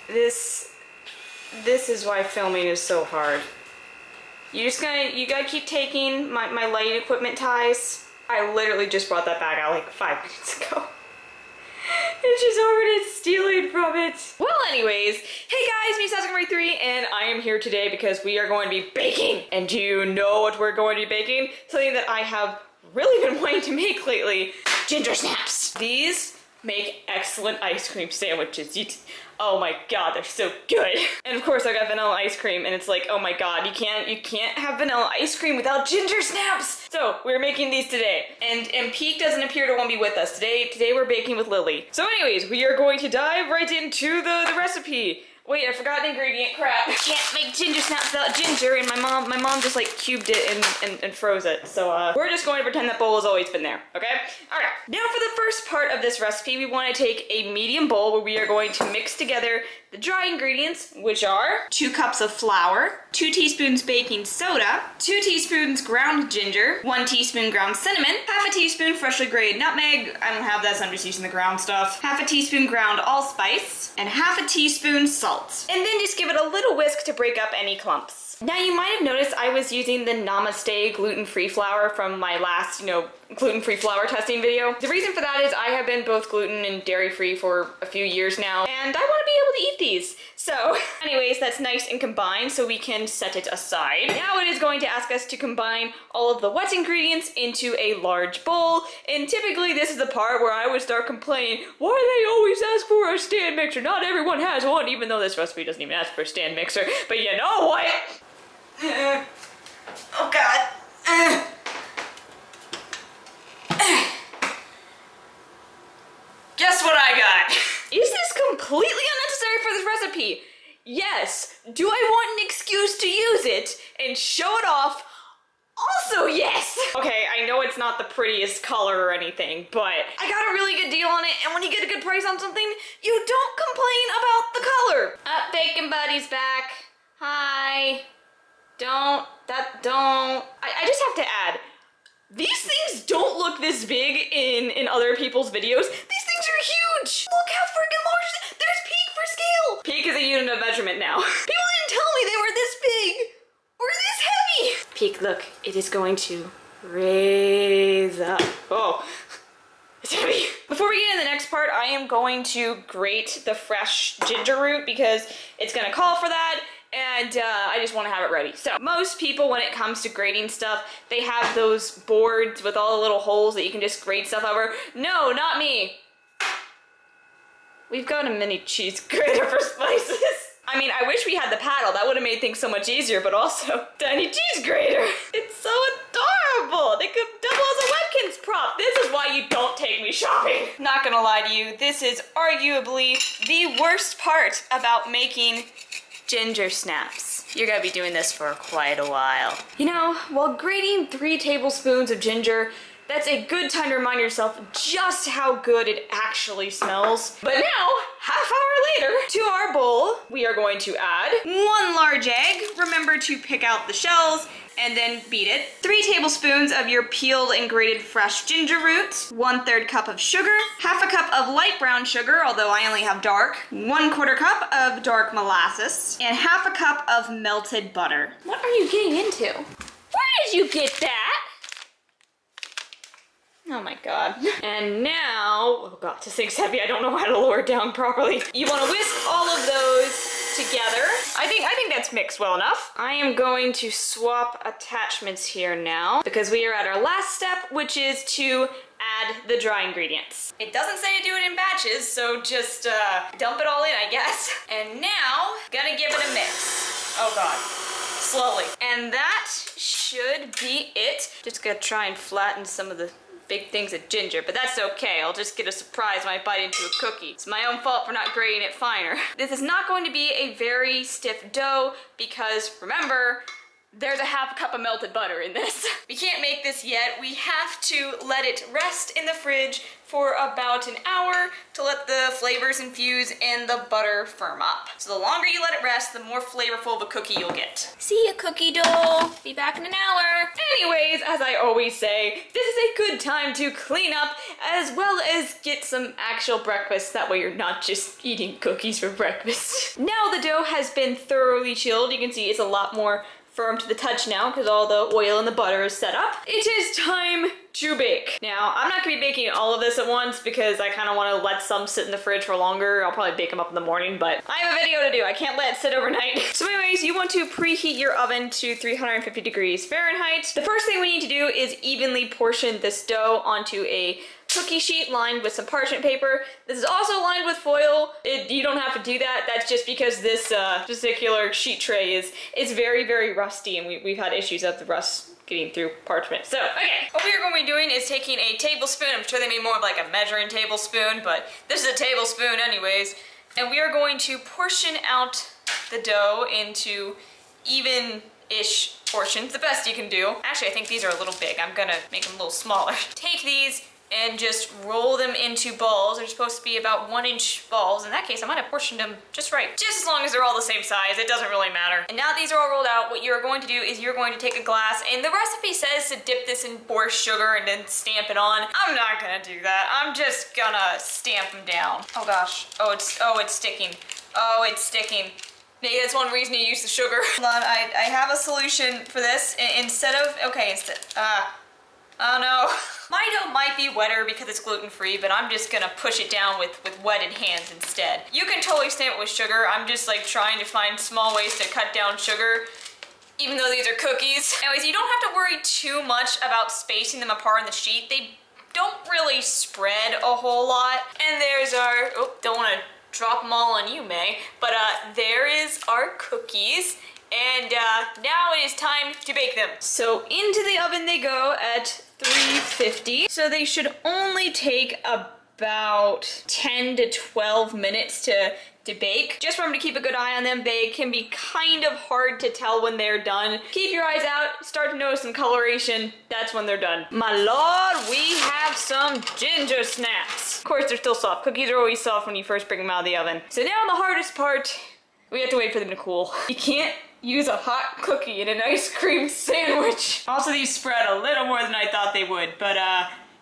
This is why filming is so hard. You gotta keep taking my light equipment ties. I literally just brought that bag out like 5 minutes ago. And she's already stealing from it. Well, anyways, hey guys, me Sasuke3, and I am here today because we are going to be baking. And do you know what we're going to be baking? Something that I have really been wanting to make lately. Ginger snaps. These make excellent ice cream sandwiches. Oh my god, they're so good. And of course I got vanilla ice cream, and it's like, oh my god, you can't have vanilla ice cream without ginger snaps. So we're making these today, and Peak doesn't appear to want to be with us today. We're baking with Lily. So anyways, we are going to dive right into the recipe. Wait, I forgot an ingredient, crap. I can't make ginger snaps without ginger, and my mom just like cubed it and froze it. So we're just going to pretend that bowl has always been there, okay? All right, now for the first part of this recipe, we want to take a medium bowl where we are going to mix together the dry ingredients, which are 2 cups of flour, 2 teaspoons baking soda, 2 teaspoons ground ginger, 1 teaspoon ground cinnamon, half a teaspoon freshly grated nutmeg, I don't have that so I'm just using the ground stuff, half a teaspoon ground allspice, and half a teaspoon salt. And then just give it a little whisk to break up any clumps. Now you might have noticed I was using the Namaste gluten-free flour from my last, gluten-free flour testing video. The reason for that is I have been both gluten and dairy-free for a few years now, and I want to be able to eat these. So anyways, that's nice and combined, so we can set it aside. Now it is going to ask us to combine all of the wet ingredients into a large bowl, and typically this is the part where I would start complaining, why do they always ask for a stand mixer? Not everyone has one, even though this recipe doesn't even ask for a stand mixer. But you know what? Oh god. Guess what I got? Is this completely unnecessary for this recipe? Yes. Do I want an excuse to use it and show it off? Also yes! Okay, I know it's not the prettiest color or anything, but I got a really good deal on it, and when you get a good price on something, you don't complain about the color. Bacon Buddy's back. Hi. I just have to add, these things don't look this big in other people's videos. These things are huge! Look how freaking large, there's Peak for scale! Peak is a unit of measurement now. People didn't tell me they were this big, or this heavy! Peak, look, it is going to raise up. Oh, it's heavy. Before we get into the next part, I am going to grate the fresh ginger root because it's gonna call for that. And I just want to have it ready. So most people, when it comes to grating stuff, they have those boards with all the little holes that you can just grate stuff over. No, not me. We've got a mini cheese grater for spices. I mean, I wish we had the paddle. That would have made things so much easier, but also tiny cheese grater. It's so adorable. They could double as a Webkinz prop. This is why you don't take me shopping. Not gonna lie to you, this is arguably the worst part about making ginger snaps. You're gonna be doing this for quite a while. You know, while grating 3 tablespoons of ginger, that's a good time to remind yourself just how good it actually smells. But now, half hour later, to our bowl, we are going to add 1 large egg. Remember to pick out the shells and then beat it. 3 tablespoons of your peeled and grated fresh ginger root, 1/3 cup of sugar, half a cup of light brown sugar, although I only have dark, 1/4 cup of dark molasses, and half a cup of melted butter. What are you getting into? Where did you get that? Oh my god. And now, oh god, this thing's heavy. I don't know how to lower it down properly. You want to whisk all of those together. I think that's mixed well enough. I am going to swap attachments here now because we are at our last step, which is to add the dry ingredients. It doesn't say to do it in batches, so just dump it all in, I guess. And now, gonna give it a mix. Oh god. Slowly. And that should be it. Just gonna try and flatten some of the big things of ginger, but that's okay. I'll just get a surprise when I bite into a cookie. It's my own fault for not grating it finer. This is not going to be a very stiff dough because remember, There's a half cup of melted butter in this. We can't make this yet. We have to let it rest in the fridge for about an hour to let the flavors infuse and the butter firm up. So the longer you let it rest, the more flavorful the cookie you'll get. See ya, cookie dough. Be back in an hour. Anyways, as I always say, this is a good time to clean up as well as get some actual breakfast. That way you're not just eating cookies for breakfast. Now the dough has been thoroughly chilled. You can see it's a lot more firm to the touch now because all the oil and the butter is set up. It is time to bake. Now, I'm not gonna be baking all of this at once because I kind of want to let some sit in the fridge for longer. I'll probably bake them up in the morning, but I have a video to do. I can't let it sit overnight. So anyways, you want to preheat your oven to 350 degrees Fahrenheit. The first thing we need to do is evenly portion this dough onto a cookie sheet lined with some parchment paper. This is also lined with foil. You don't have to do that. That's just because this particular sheet tray is very, very rusty, and we've had issues of the rust getting through parchment. So, okay, what we are going to be doing is taking a tablespoon. I'm sure they made more of like a measuring tablespoon, but this is a tablespoon anyways. And we are going to portion out the dough into even-ish portions, the best you can do. Actually, I think these are a little big. I'm gonna make them a little smaller. Take these and just roll them into balls. They're supposed to be about 1-inch balls. In that case, I might have portioned them just right. Just as long as they're all the same size, it doesn't really matter. And now that these are all rolled out, what you're going to do is you're going to take a glass, and the recipe says to dip this in borscht sugar and then stamp it on. I'm not gonna do that. I'm just gonna stamp them down. Oh gosh, oh it's sticking. Oh, it's sticking. Maybe that's one reason you use the sugar. Hold on, I have a solution for this. Oh no. My dough might be wetter because it's gluten-free, but I'm just gonna push it down with wetted hands instead. You can totally stamp it with sugar. I'm just like trying to find small ways to cut down sugar, even though these are cookies. Anyways, you don't have to worry too much about spacing them apart on the sheet. They don't really spread a whole lot. And there's our, oh, don't wanna drop them all on you, May, but there is our cookies. And now it is time to bake them. So into the oven they go at 350. So they should only take about 10 to 12 minutes to bake. Just remember to keep a good eye on them. They can be kind of hard to tell when they're done. Keep your eyes out, start to notice some coloration. That's when they're done. My lord, we have some ginger snaps. Of course, they're still soft. Cookies are always soft when you first bring them out of the oven. So now the hardest part, we have to wait for them to cool. You can't use a hot cookie in an ice cream sandwich. Also, these spread a little more than I thought they would, but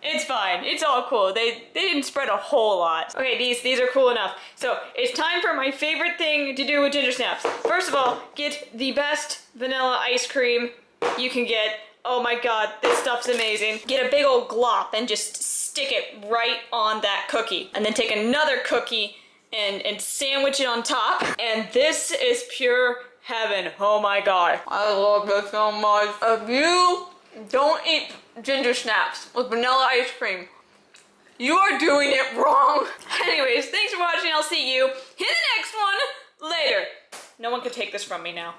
it's fine. It's all cool. They didn't spread a whole lot. Okay, these are cool enough. So it's time for my favorite thing to do with ginger snaps. First of all, get the best vanilla ice cream you can get. Oh my god, this stuff's amazing. Get a big old glop and just stick it right on that cookie. And then take another cookie and sandwich it on top. And this is pure heaven. Oh my god. I love this so much. If you don't eat ginger snaps with vanilla ice cream, you are doing it wrong. Anyways, thanks for watching. I'll see you in the next one later. No one can take this from me now.